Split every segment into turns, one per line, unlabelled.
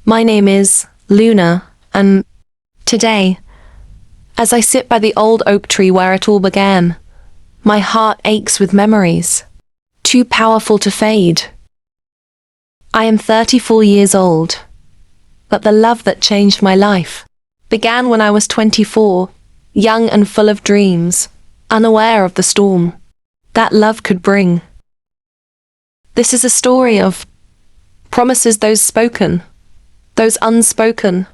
My name is Luna, and today, as I sit by the old oak tree where it all began, my heart aches with memories, too powerful to fade. I am 34 years old, but the love that changed my life began when I was 24, young and full of dreams, unaware of the storm that love could bring. This is a story of promises, those spoken, those unspoken,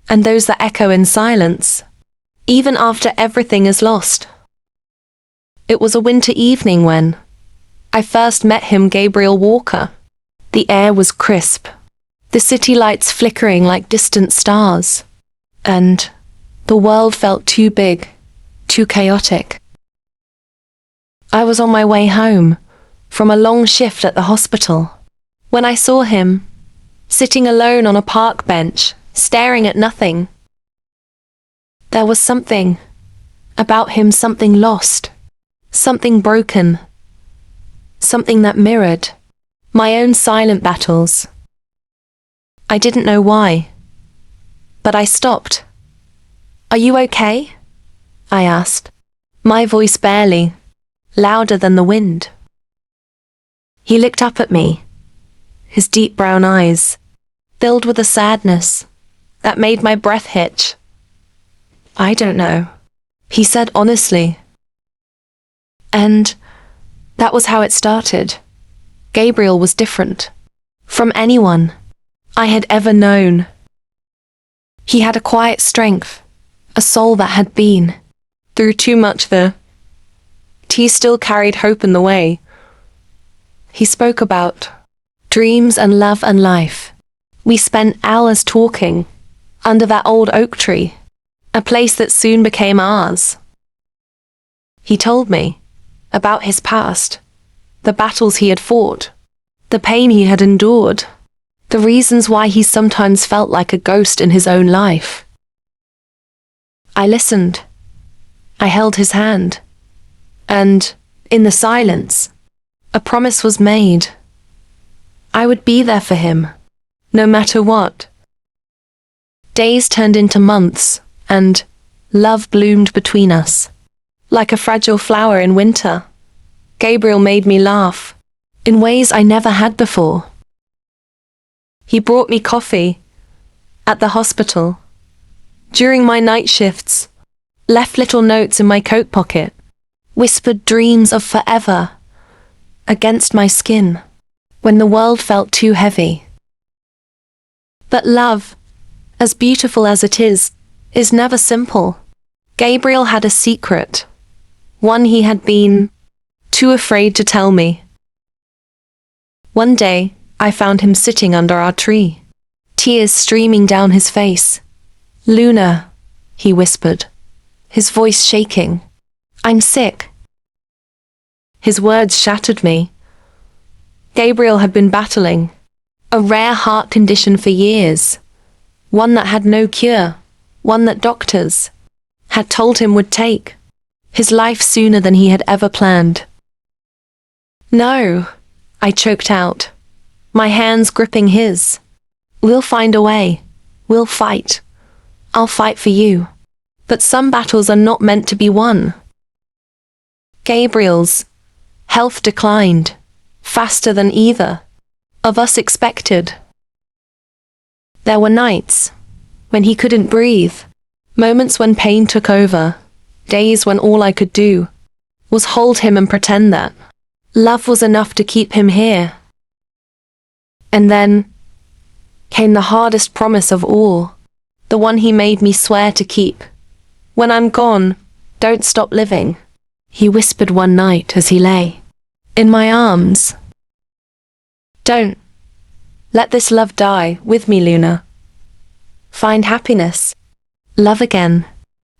and those that echo in silence, even after everything is lost. It was a winter evening when I first met him, Gabriel Walker. The air was crisp, the city lights flickering like distant stars, and the world felt too big, too chaotic. I was on my way home from a long shift at the hospital when I saw him, sitting alone on a park bench, staring at nothing. There was something about him, something lost, something broken, something that mirrored my own silent battles. I didn't know why, but I stopped. "Are you okay?" I asked, my voice barely louder than the wind. He looked up at me, his deep brown eyes filled with a sadness that made my breath hitch. "I don't know," he said honestly. And that was how it started. Gabriel was different from anyone I had ever known. He had a quiet strength, a soul that had been through too much. He still carried hope in the way he spoke about dreams and love and life. We spent hours talking under that old oak tree, a place that soon became ours. He told me about his past, the battles he had fought, the pain he had endured, the reasons why he sometimes felt like a ghost in his own life. I listened. I held his hand. And, in the silence, a promise was made. I would be there for him, no matter what. Days turned into months, and love bloomed between us. Like a fragile flower in winter, Gabriel made me laugh in ways I never had before. He brought me coffee at the hospital during my night shifts, left little notes in my coat pocket, whispered dreams of forever against my skin when the world felt too heavy. But love, as beautiful as it is never simple. Gabriel had a secret, one he had been too afraid to tell me. One day, I found him sitting under our tree, tears streaming down his face. "Luna," he whispered, his voice shaking, "I'm sick." His words shattered me. Gabriel had been battling a rare heart condition for years, one that had no cure, one that doctors had told him would take his life sooner than he had ever planned. "No," I choked out, my hands gripping his. "We'll find a way. We'll fight. I'll fight for you. But some battles are not meant to be won." Gabriel's health declined faster than either of us expected. There were nights when he couldn't breathe, moments when pain took over, days when all I could do was hold him and pretend that love was enough to keep him here. And then came the hardest promise of all, the one he made me swear to keep. "When I'm gone, don't stop living," he whispered one night as he lay in my arms. "Don't let this love die with me, Luna. Find happiness. Love again.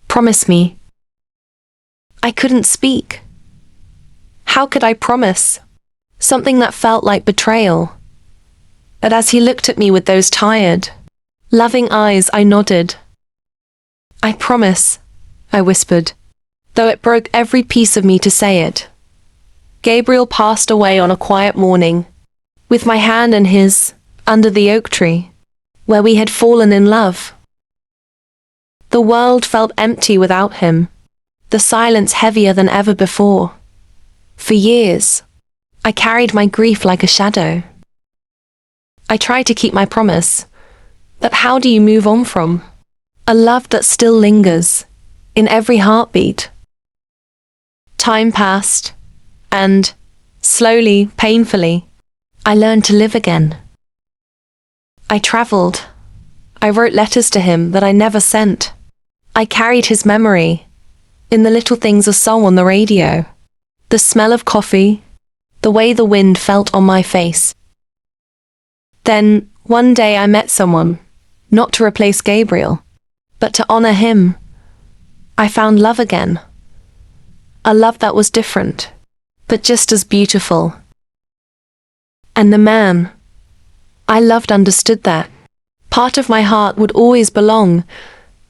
Promise me." I couldn't speak. How could I promise something that felt like betrayal? But as he looked at me with those tired, loving eyes, I nodded. "I promise," I whispered, though it broke every piece of me to say it. Gabriel passed away on a quiet morning, with my hand in his, under the oak tree. where we had fallen in love. The world felt empty without him, the silence heavier than ever before. For years, I carried my grief like a shadow. I tried to keep my promise, but how do you move on from a love that still lingers in every heartbeat? Time passed, and, slowly, painfully, I learned to live again. I traveled. I wrote letters to him that I never sent. I carried his memory in the little things, a song on the radio, the smell of coffee, the way the wind felt on my face. Then, one day I met someone, not to replace Gabriel, but to honor him. I found love again. A love that was different, but just as beautiful. And the man I loved understood that. Part of my heart would always belong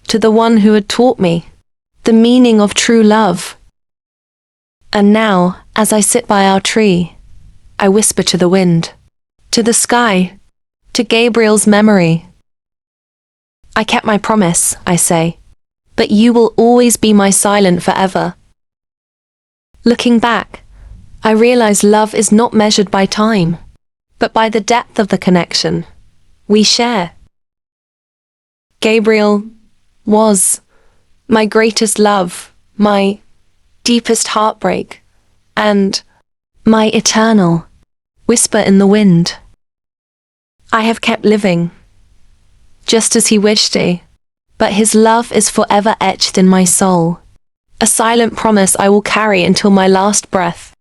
to the one who had taught me the meaning of true love. And now, as I sit by our tree, I whisper to the wind, to the sky, to Gabriel's memory. I kept my promise, I say, but you will always be my silent forever. Looking back, I realize love is not measured by time, but by the depth of the connection we share. Gabriel was my greatest love, my deepest heartbreak, and my eternal whisper in the wind. I have kept living, just as he wished to, but his love is forever etched in my soul, a silent promise I will carry until my last breath.